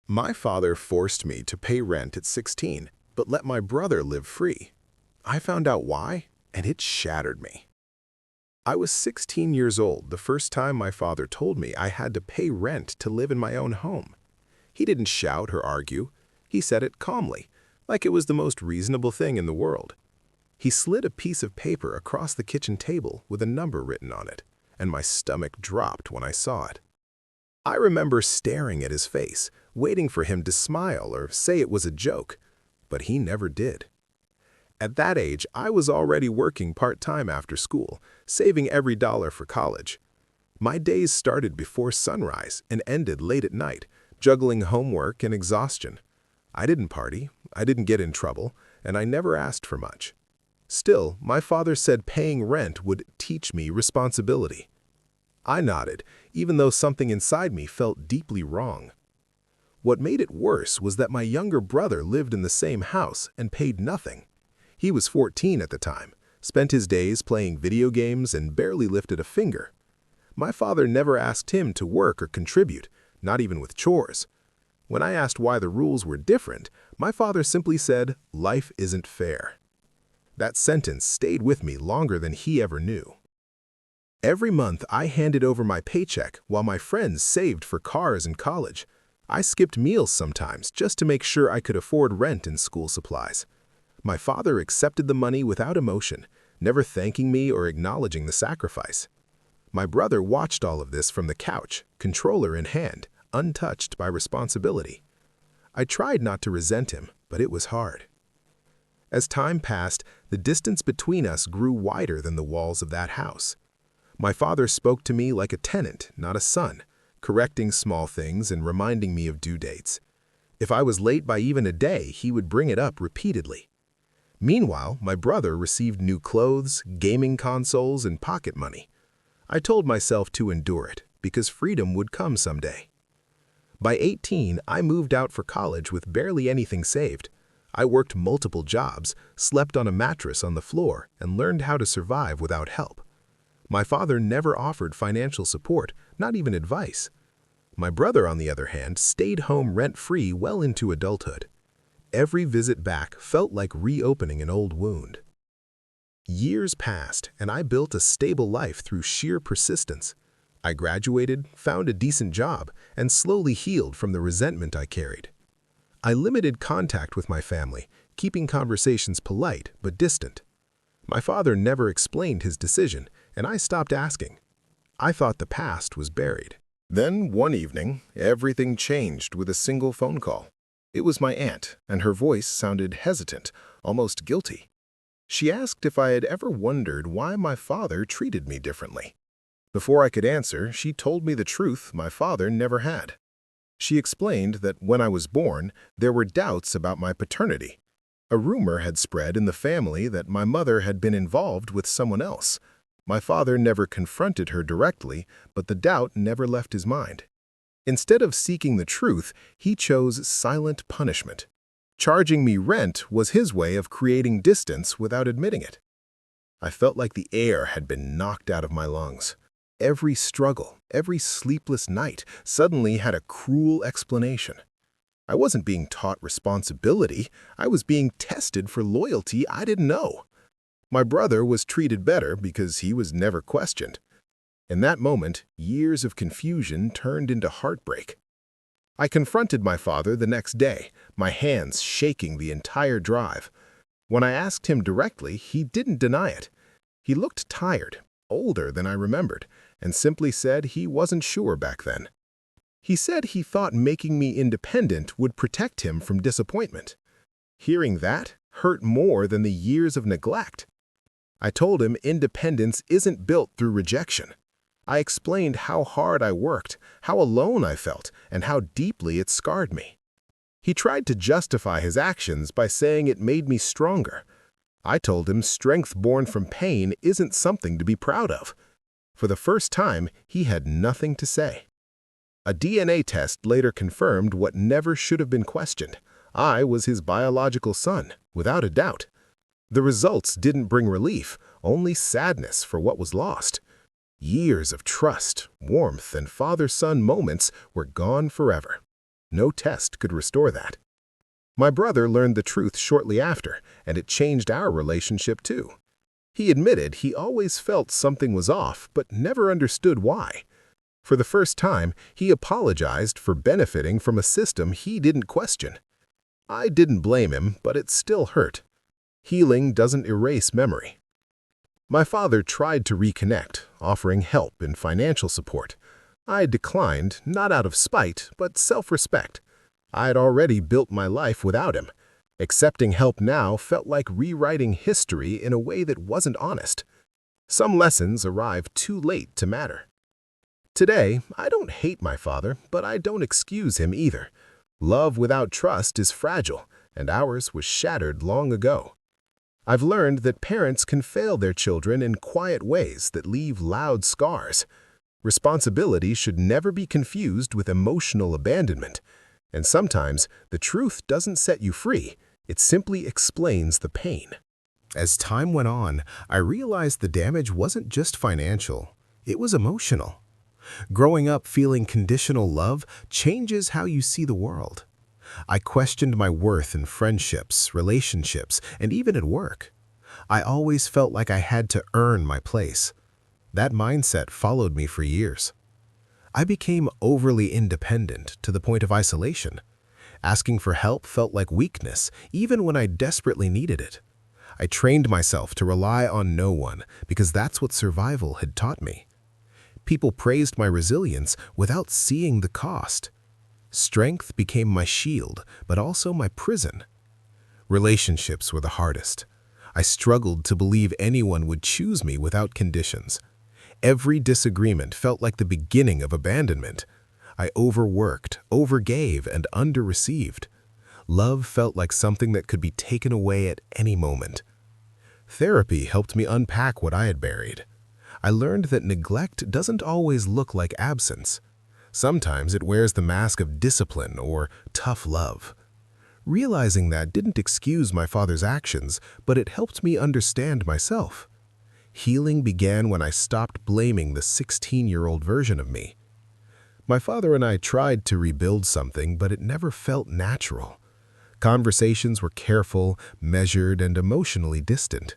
My father forced me to pay rent at 16, but let my brother live free. I found out why, and it shattered me. I was 16 years old the first time my father told me I had to pay rent to live in my own home. He didn't shout or argue. He said it calmly, like it was the most reasonable thing in the world. He slid a piece of paper across the kitchen table with a number written on it, and my stomach dropped when I saw it. I remember staring at his face, waiting for him to smile or say it was a joke, but he never did. At that age, I was already working part-time after school, saving every dollar for college. My days started before sunrise and ended late at night, juggling homework and exhaustion. I didn't party, I didn't get in trouble, and I never asked for much. Still, my father said paying rent would teach me responsibility. I nodded, even though something inside me felt deeply wrong. What made it worse was that my younger brother lived in the same house and paid nothing. He was 14 at the time, spent his days playing video games and barely lifted a finger. My father never asked him to work or contribute, not even with chores. When I asked why the rules were different, my father simply said, "Life isn't fair." That sentence stayed with me longer than he ever knew. Every month, I handed over my paycheck while my friends saved for cars and college. I skipped meals sometimes just to make sure I could afford rent and school supplies. My father accepted the money without emotion, never thanking me or acknowledging the sacrifice. My brother watched all of this from the couch, controller in hand, untouched by responsibility. I tried not to resent him, but it was hard. As time passed, the distance between us grew wider than the walls of that house. My father spoke to me like a tenant, not a son, correcting small things and reminding me of due dates. If I was late by even a day, he would bring it up repeatedly. Meanwhile, my brother received new clothes, gaming consoles, and pocket money. I told myself to endure it, because freedom would come someday. By 18, I moved out for college with barely anything saved. I worked multiple jobs, slept on a mattress on the floor, and learned how to survive without help. My father never offered financial support, not even advice. My brother, on the other hand, stayed home rent-free well into adulthood. Every visit back felt like reopening an old wound. Years passed, and I built a stable life through sheer persistence. I graduated, found a decent job, and slowly healed from the resentment I carried. I limited contact with my family, keeping conversations polite but distant. My father never explained his decision, and I stopped asking. I thought the past was buried. Then, one evening, everything changed with a single phone call. It was my aunt, and her voice sounded hesitant, almost guilty. She asked if I had ever wondered why my father treated me differently. Before I could answer, she told me the truth my father never had. She explained that when I was born, there were doubts about my paternity. A rumor had spread in the family that my mother had been involved with someone else. My father never confronted her directly, but the doubt never left his mind. Instead of seeking the truth, he chose silent punishment. Charging me rent was his way of creating distance without admitting it. I felt like the air had been knocked out of my lungs. Every struggle, every sleepless night suddenly had a cruel explanation. I wasn't being taught responsibility, I was being tested for loyalty I didn't know. My brother was treated better because he was never questioned. In that moment, years of confusion turned into heartbreak. I confronted my father the next day, my hands shaking the entire drive. When I asked him directly, he didn't deny it. He looked tired, older than I remembered, and simply said he wasn't sure back then. He said he thought making me independent would protect him from disappointment. Hearing that hurt more than the years of neglect. I told him independence isn't built through rejection. I explained how hard I worked, how alone I felt, and how deeply it scarred me. He tried to justify his actions by saying it made me stronger. I told him strength born from pain isn't something to be proud of. For the first time, he had nothing to say. A DNA test later confirmed what never should have been questioned. I was his biological son, without a doubt. The results didn't bring relief, only sadness for what was lost. Years of trust, warmth, and father-son moments were gone forever. No test could restore that. My brother learned the truth shortly after, and it changed our relationship too. He admitted he always felt something was off, but never understood why. For the first time, he apologized for benefiting from a system he didn't question. I didn't blame him, but it still hurt. Healing doesn't erase memory. My father tried to reconnect, offering help and financial support. I declined, not out of spite, but self-respect. I had already built my life without him. Accepting help now felt like rewriting history in a way that wasn't honest. Some lessons arrived too late to matter. Today, I don't hate my father, but I don't excuse him either. Love without trust is fragile, and ours was shattered long ago. I've learned that parents can fail their children in quiet ways that leave loud scars. Responsibility should never be confused with emotional abandonment. And sometimes, the truth doesn't set you free, it simply explains the pain. As time went on, I realized the damage wasn't just financial, it was emotional. Growing up feeling conditional love changes how you see the world. I questioned my worth in friendships, relationships, and even at work. I always felt like I had to earn my place. That mindset followed me for years. I became overly independent to the point of isolation. Asking for help felt like weakness, even when I desperately needed it. I trained myself to rely on no one because that's what survival had taught me. People praised my resilience without seeing the cost. Strength became my shield, but also my prison. Relationships were the hardest. I struggled to believe anyone would choose me without conditions. Every disagreement felt like the beginning of abandonment. I overworked, overgave, and underreceived. Love felt like something that could be taken away at any moment. Therapy helped me unpack what I had buried. I learned that neglect doesn't always look like absence. Sometimes it wears the mask of discipline or tough love. Realizing that didn't excuse my father's actions, but it helped me understand myself. Healing began when I stopped blaming the 16-year-old version of me. My father and I tried to rebuild something, but it never felt natural. Conversations were careful, measured, and emotionally distant.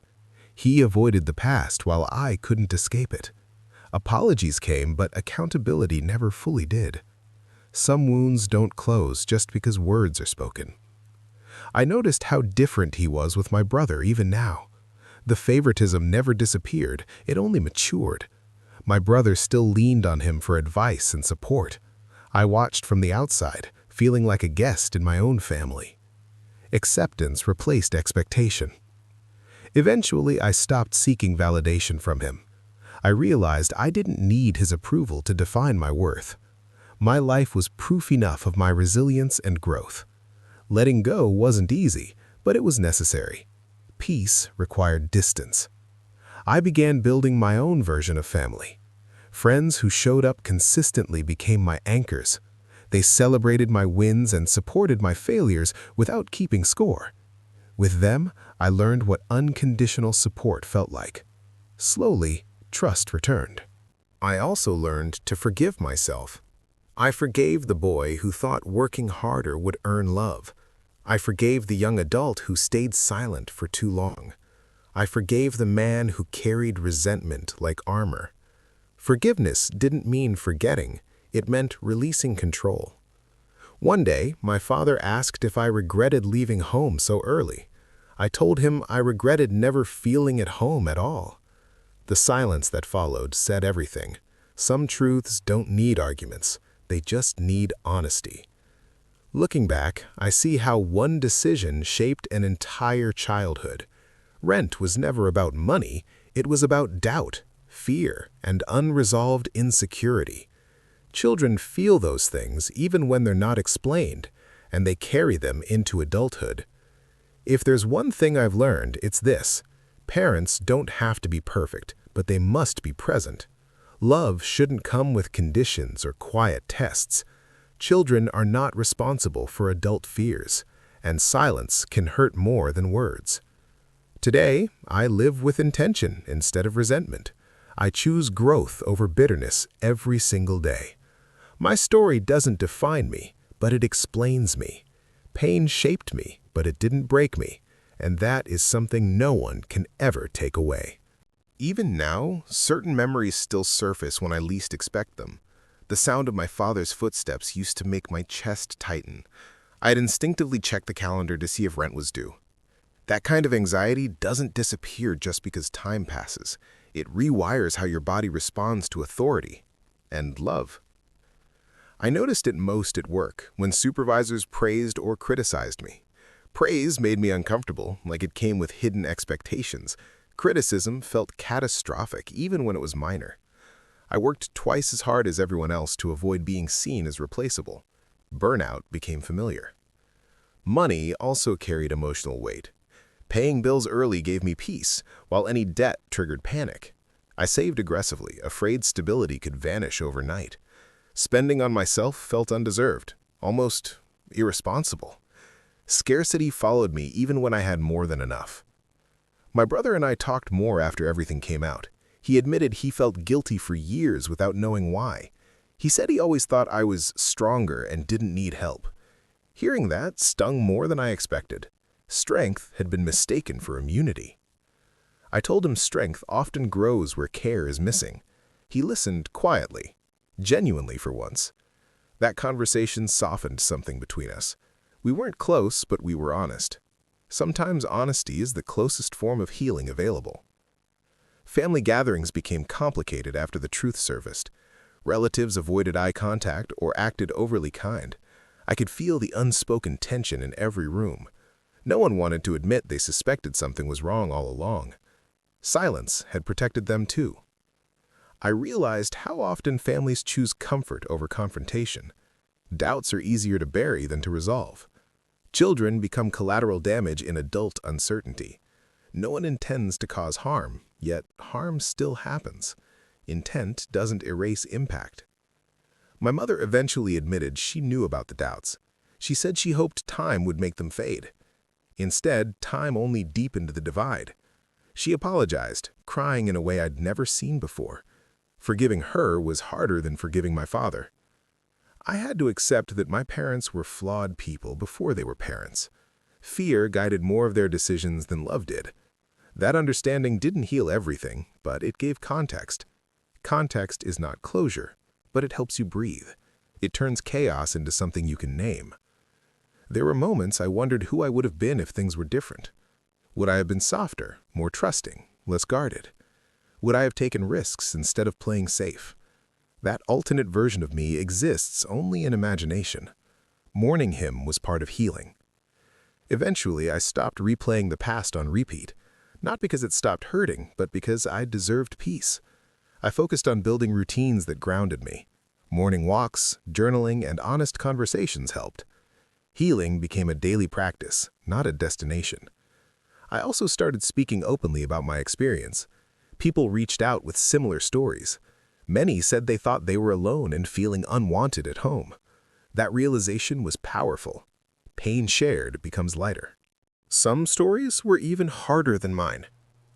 He avoided the past while I couldn't escape it. Apologies came, but accountability never fully did. Some wounds don't close just because words are spoken. I noticed how different he was with my brother even now. The favoritism never disappeared, it only matured. My brother still leaned on him for advice and support. I watched from the outside, feeling like a guest in my own family. Acceptance replaced expectation. Eventually, I stopped seeking validation from him. I realized I didn't need his approval to define my worth. My life was proof enough of my resilience and growth. Letting go wasn't easy, but it was necessary. Peace required distance. I began building my own version of family. Friends who showed up consistently became my anchors. They celebrated my wins and supported my failures without keeping score. With them, I learned what unconditional support felt like. Slowly, trust returned. I also learned to forgive myself. I forgave the boy who thought working harder would earn love. I forgave the young adult who stayed silent for too long. I forgave the man who carried resentment like armor. Forgiveness didn't mean forgetting, it meant releasing control. One day, my father asked if I regretted leaving home so early. I told him I regretted never feeling at home at all. The silence that followed said everything. Some truths don't need arguments, they just need honesty. Looking back, I see how one decision shaped an entire childhood. Rent was never about money, it was about doubt, fear, and unresolved insecurity. Children feel those things even when they're not explained, and they carry them into adulthood. If there's one thing I've learned, it's this. Parents don't have to be perfect, but they must be present. Love shouldn't come with conditions or quiet tests. Children are not responsible for adult fears, and silence can hurt more than words. Today, I live with intention instead of resentment. I choose growth over bitterness every single day. My story doesn't define me, but it explains me. Pain shaped me, but it didn't break me, and that is something no one can ever take away. Even now, certain memories still surface when I least expect them. The sound of my father's footsteps used to make my chest tighten. I'd instinctively check the calendar to see if rent was due. That kind of anxiety doesn't disappear just because time passes. It rewires how your body responds to authority and love. I noticed it most at work, when supervisors praised or criticized me. Praise made me uncomfortable, like it came with hidden expectations. Criticism felt catastrophic, even when it was minor. I worked twice as hard as everyone else to avoid being seen as replaceable. Burnout became familiar. Money also carried emotional weight. Paying bills early gave me peace, while any debt triggered panic. I saved aggressively, afraid stability could vanish overnight. Spending on myself felt undeserved, almost irresponsible. Scarcity followed me even when I had more than enough. My brother and I talked more after everything came out. He admitted he felt guilty for years without knowing why. He said he always thought I was stronger and didn't need help. Hearing that stung more than I expected. Strength had been mistaken for immunity. I told him strength often grows where care is missing. He listened quietly, genuinely for once. That conversation softened something between us. We weren't close, but we were honest. Sometimes honesty is the closest form of healing available. Family gatherings became complicated after the truth surfaced. Relatives avoided eye contact or acted overly kind. I could feel the unspoken tension in every room. No one wanted to admit they suspected something was wrong all along. Silence had protected them too. I realized how often families choose comfort over confrontation. Doubts are easier to bury than to resolve. Children become collateral damage in adult uncertainty. No one intends to cause harm, yet harm still happens. Intent doesn't erase impact. My mother eventually admitted she knew about the doubts. She said she hoped time would make them fade. Instead, time only deepened the divide. She apologized, crying in a way I'd never seen before. Forgiving her was harder than forgiving my father. I had to accept that my parents were flawed people before they were parents. Fear guided more of their decisions than love did. That understanding didn't heal everything, but it gave context. Context is not closure, but it helps you breathe. It turns chaos into something you can name. There were moments I wondered who I would have been if things were different. Would I have been softer, more trusting, less guarded? Would I have taken risks instead of playing safe? That alternate version of me exists only in imagination. Mourning him was part of healing. Eventually, I stopped replaying the past on repeat, not because it stopped hurting, but because I deserved peace. I focused on building routines that grounded me. Morning walks, journaling, and honest conversations helped. Healing became a daily practice, not a destination. I also started speaking openly about my experience. People reached out with similar stories. Many said they thought they were alone and feeling unwanted at home. That realization was powerful. Pain shared becomes lighter. Some stories were even harder than mine.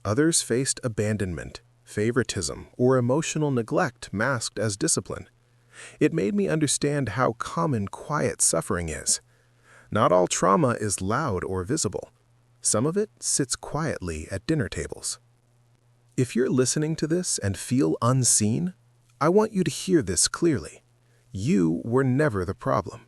Others faced abandonment, favoritism, or emotional neglect masked as discipline. It made me understand how common quiet suffering is. Not all trauma is loud or visible. Some of it sits quietly at dinner tables. If you're listening to this and feel unseen, I want you to hear this clearly. You were never the problem.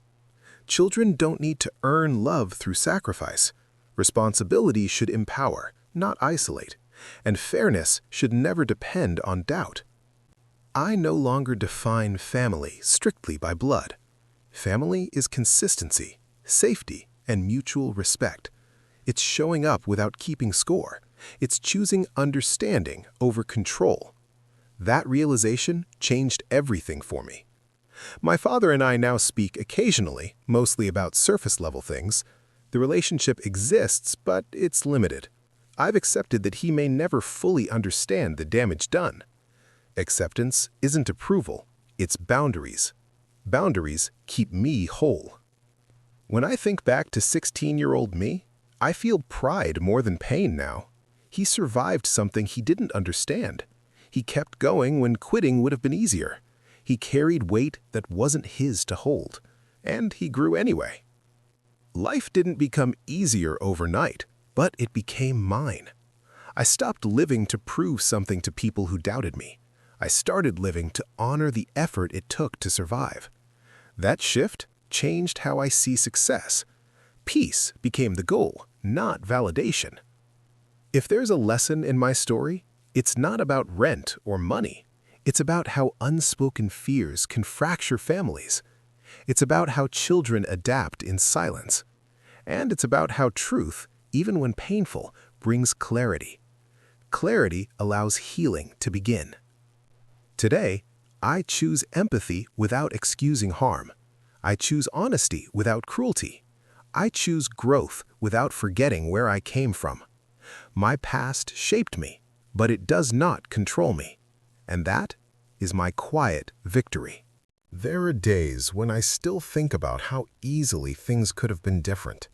Children don't need to earn love through sacrifice. Responsibility should empower, not isolate. And fairness should never depend on doubt. I no longer define family strictly by blood. Family is consistency, safety, and mutual respect. It's showing up without keeping score. It's choosing understanding over control. That realization changed everything for me. My father and I now speak occasionally, mostly about surface-level things. The relationship exists, but it's limited. I've accepted that he may never fully understand the damage done. Acceptance isn't approval, it's boundaries. Boundaries keep me whole. When I think back to 16-year-old me, I feel pride more than pain now. He survived something he didn't understand. He kept going when quitting would have been easier. He carried weight that wasn't his to hold. and he grew anyway. Life didn't become easier overnight, but it became mine. I stopped living to prove something to people who doubted me. I started living to honor the effort it took to survive. That shift changed how I see success. Peace became the goal, not validation. If there's a lesson in my story, it's not about rent or money. It's about how unspoken fears can fracture families. It's about how children adapt in silence. And it's about how truth, even when painful, brings clarity. Clarity allows healing to begin. Today, I choose empathy without excusing harm. I choose honesty without cruelty. I choose growth without forgetting where I came from. My past shaped me, but it does not control me. And that is my quiet victory. There are days when I still think about how easily things could have been different.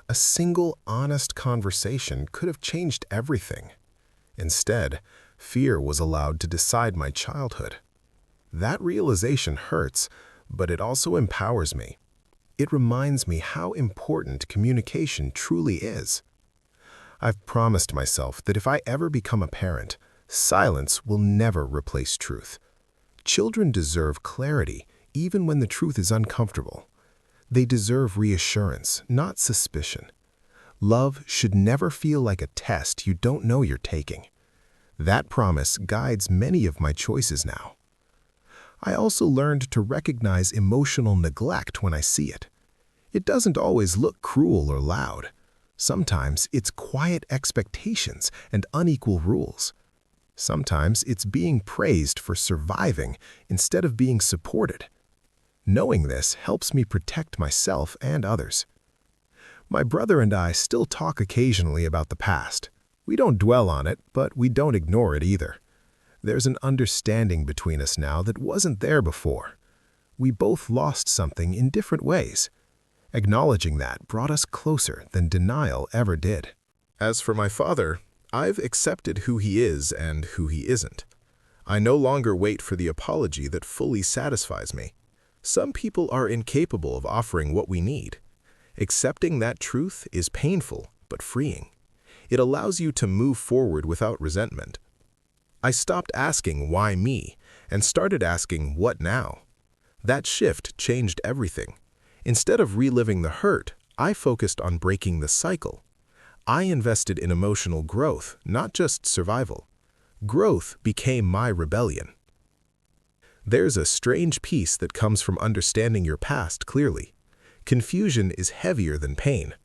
A single honest conversation could have changed everything. Instead, fear was allowed to decide my childhood. That realization hurts, but it also empowers me. It reminds me how important communication truly is. I've promised myself that if I ever become a parent, silence will never replace truth. Children deserve clarity, even when the truth is uncomfortable. They deserve reassurance, not suspicion. Love should never feel like a test you don't know you're taking. That promise guides many of my choices now. I also learned to recognize emotional neglect when I see it. It doesn't always look cruel or loud. Sometimes it's quiet expectations and unequal rules. Sometimes it's being praised for surviving instead of being supported. Knowing this helps me protect myself and others. My brother and I still talk occasionally about the past. We don't dwell on it, but we don't ignore it either. There's an understanding between us now that wasn't there before. We both lost something in different ways. Acknowledging that brought us closer than denial ever did. As for my father, I've accepted who he is and who he isn't. I no longer wait for the apology that fully satisfies me. Some people are incapable of offering what we need. Accepting that truth is painful but freeing. It allows you to move forward without resentment. I stopped asking why me and started asking what now. That shift changed everything. Instead of reliving the hurt, I focused on breaking the cycle. I invested in emotional growth, not just survival. Growth became my rebellion. There's a strange peace that comes from understanding your past clearly. Confusion is heavier than pain.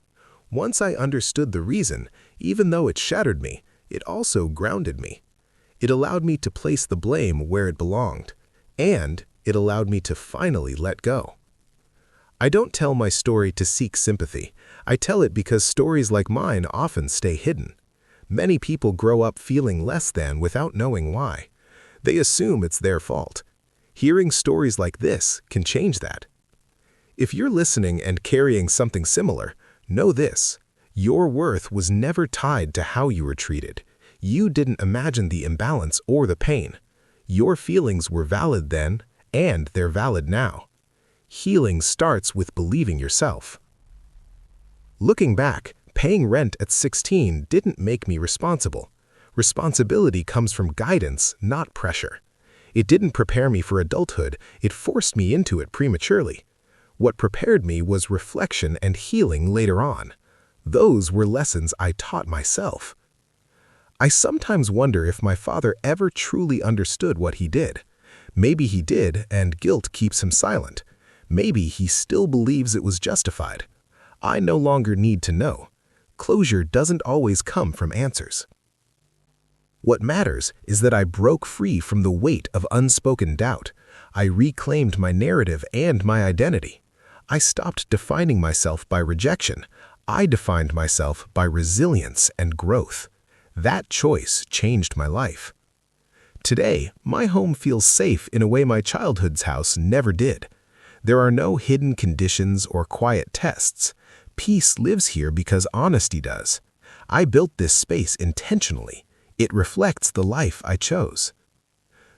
Once I understood the reason, even though it shattered me, it also grounded me. It allowed me to place the blame where it belonged, and it allowed me to finally let go. I don't tell my story to seek sympathy. I tell it because stories like mine often stay hidden. Many people grow up feeling less than without knowing why. They assume it's their fault. Hearing stories like this can change that. If you're listening and carrying something similar, know this: your worth was never tied to how you were treated. You didn't imagine the imbalance or the pain. Your feelings were valid then, and they're valid now. Healing starts with believing yourself. Looking back, paying rent at 16 didn't make me responsible. Responsibility comes from guidance, not pressure. It didn't prepare me for adulthood, it forced me into it prematurely. What prepared me was reflection and healing later on. Those were lessons I taught myself. I sometimes wonder if my father ever truly understood what he did. Maybe he did, and guilt keeps him silent. Maybe he still believes it was justified. I no longer need to know. Closure doesn't always come from answers. What matters is that I broke free from the weight of unspoken doubt. I reclaimed my narrative and my identity. I stopped defining myself by rejection. I defined myself by resilience and growth. That choice changed my life. Today, my home feels safe in a way my childhood's house never did. There are no hidden conditions or quiet tests. Peace lives here because honesty does. I built this space intentionally. It reflects the life I chose.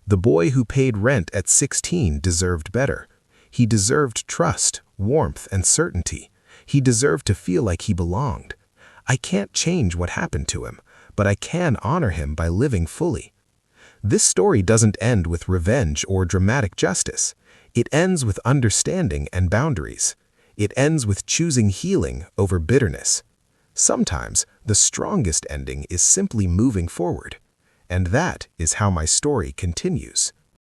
The boy who paid rent at 16 deserved better. He deserved trust, warmth, and certainty. He deserved to feel like he belonged. I can't change what happened to him, but I can honor him by living fully. This story doesn't end with revenge or dramatic justice. It ends with understanding and boundaries. It ends with choosing healing over bitterness. Sometimes, the strongest ending is simply moving forward. And that is how my story continues.